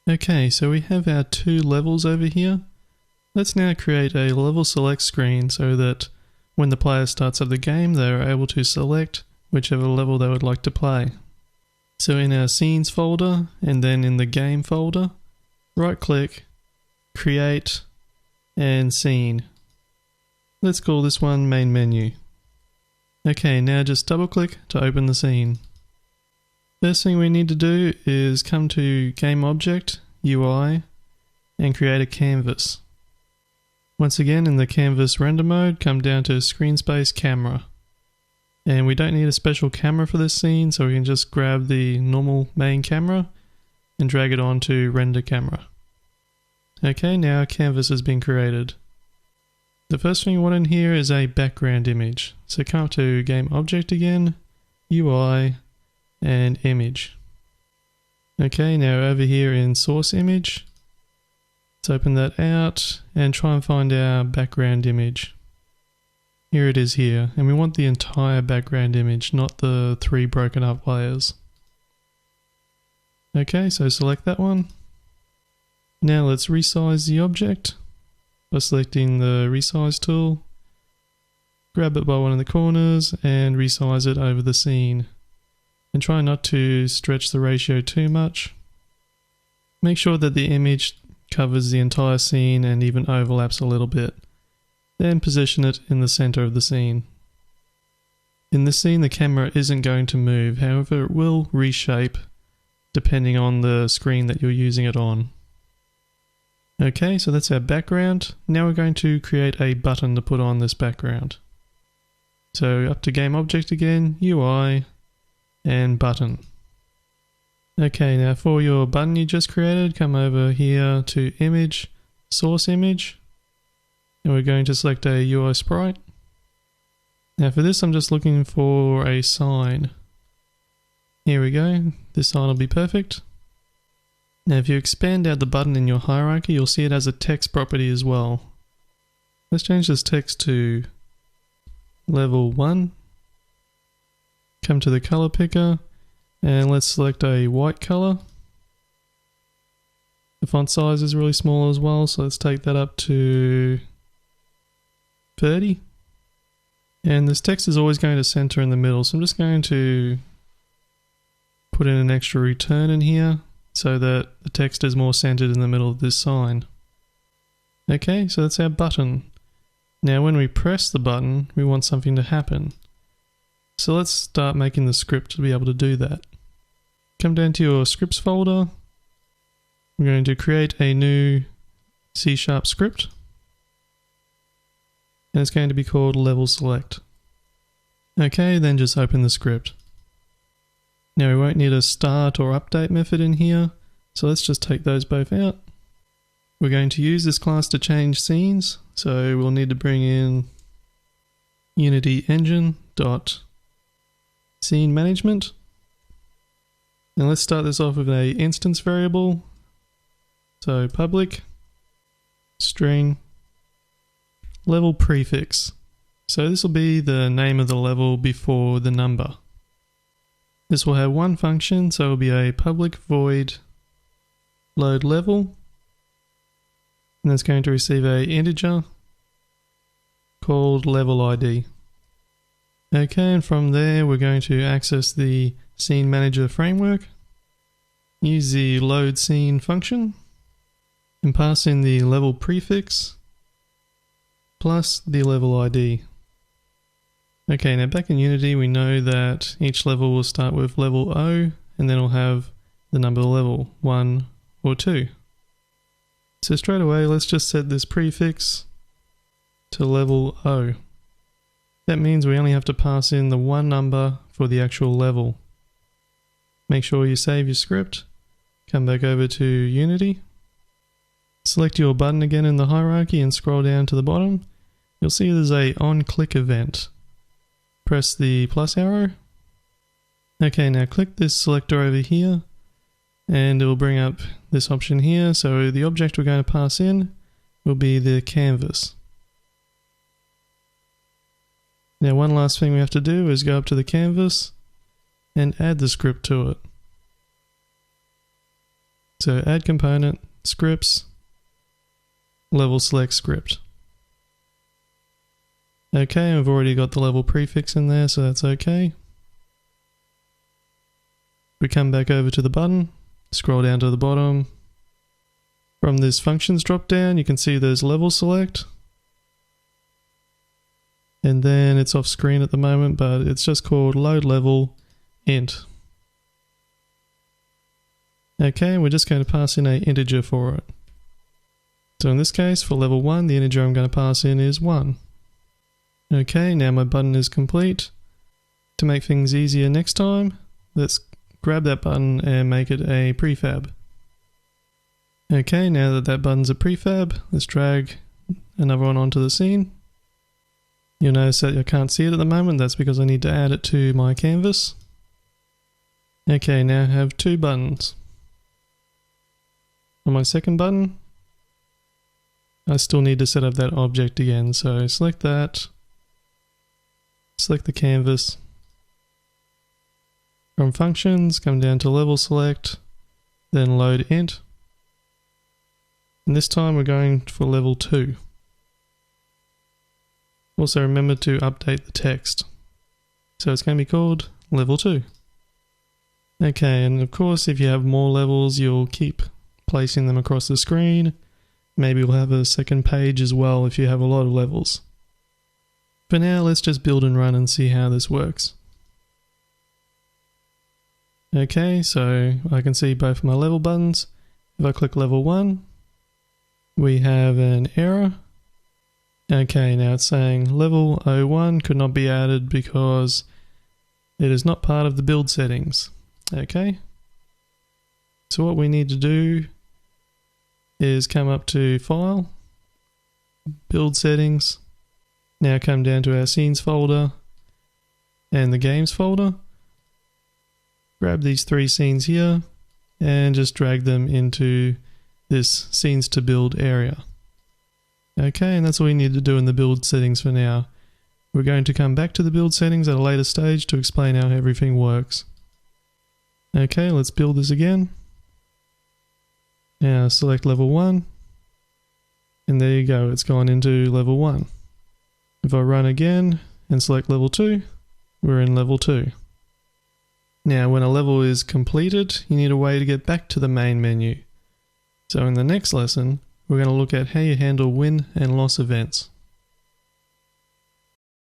Okay, so we have our two levels over here. Let's now create a level select screen so that when the player starts up the game, they are able to select whichever level they would like to play. So in our scenes folder and then in the game folder, right click, create and scene. Let's call this one main menu. Okay, now just double click to open the scene. First thing we need to do is come to Game Object, UI, and create a canvas. Once again in the canvas render mode, come down to Screen Space Camera. And we don't need a special camera for this scene, so we can just grab the normal main camera and drag it onto Render Camera. Okay, now our canvas has been created. The first thing you want in here is a background image. So come up to Game Object again, UI, and Image. Okay, now over here in Source Image, let's open that out and try and find our background image. Here it is here, and we want the entire background image, not the 3 broken up layers. Okay, so select that one. Now let's resize the object by selecting the resize tool. Grab it by one of the corners and resize it over the scene. And try not to stretch the ratio too much. Make sure that the image covers the entire scene and even overlaps a little bit. Then position it in the center of the scene. In this scene the camera isn't going to move, however it will reshape depending on the screen that you're using it on. Okay, so that's our background. Now we're going to create a button to put on this background. So up to Game Object again, UI, and button. Okay, now for your button you just created, come over here to Image, Source Image, and we're going to select a UI sprite. Now for this I'm just looking for a sign. Here we go, this sign will be perfect. Now if you expand out the button in your hierarchy, you'll see it has a text property as well. Let's change this text to level 1. Come to the color picker and let's select a white color. The font size is really small as well, so let's take that up to 30. And this text is always going to center in the middle, so I'm just going to put in an extra return in here so that the text is more centered in the middle of this sign. Okay, so that's our button. Now when we press the button, we want something to happen. So let's start making the script to be able to do that. Come down to your scripts folder. We're going to create a new C# script. And it's going to be called level select. Okay, then just open the script. Now we won't need a start or update method in here, so let's just take those both out. We're going to use this class to change scenes, so we'll need to bring in Unity engine dot scene management. And let's start this off with a instance variable. So public string level prefix. So this will be the name of the level before the number. This will have one function, so it will be a public void load level. And it's going to receive a integer called level ID. Okay, and from there we're going to access the scene manager framework, use the load scene function, and pass in the level prefix plus the level ID. Okay, now back in Unity we know that each level will start with level O and then we'll have the number level 1 or 2. So straight away let's just set this prefix to level O. That means we only have to pass in the one number for the actual level. Make sure you save your script, come back over to Unity, select your button again in the hierarchy and scroll down to the bottom. You'll see there's a on-click event. Press the plus arrow. Okay, now click this selector over here and it will bring up this option here. So the object we're going to pass in will be the canvas. Now one last thing we have to do is go up to the canvas and add the script to it. So add component, scripts, level select script. Okay, we've already got the level prefix in there, so that's okay. We come back over to the button, scroll down to the bottom. From this functions drop down, you can see there's level select. And then it's off screen at the moment, but it's just called load level int. Okay, we're just going to pass in an integer for it. So in this case, for level 1, the integer I'm going to pass in is 1. Okay, now my button is complete. To make things easier next time, let's grab that button and make it a prefab. Okay, now that that button's a prefab, let's drag another one onto the scene. You'll notice that I can't see it at the moment, that's because I need to add it to my canvas. Okay, now I have 2 buttons. On my second button, I still need to set up that object again, so select that, select the canvas. From functions, come down to level select, then load int. And this time we're going for level 2. Also remember to update the text. So it's going to be called level 2. Okay, and of course if you have more levels you'll keep placing them across the screen. Maybe we'll have a second page as well if you have a lot of levels. For now, let's just build and run and see how this works. Okay, so I can see both my level buttons. If I click level 1, we have an error. Okay, now it's saying level 01 could not be added because it is not part of the build settings. Okay, so what we need to do is come up to File, Build Settings, now come down to our Scenes folder and the Games folder. Grab these 3 scenes here and just drag them into this Scenes to Build area. Okay, and that's all we need to do in the build settings for now. We're going to come back to the build settings at a later stage to explain how everything works. Okay, let's build this again. Now select level 1, and there you go, it's gone into level 1. If I run again and select level 2, we're in level 2. Now when a level is completed, you need a way to get back to the main menu. So in the next lesson, we're going to look at how you handle win and loss events.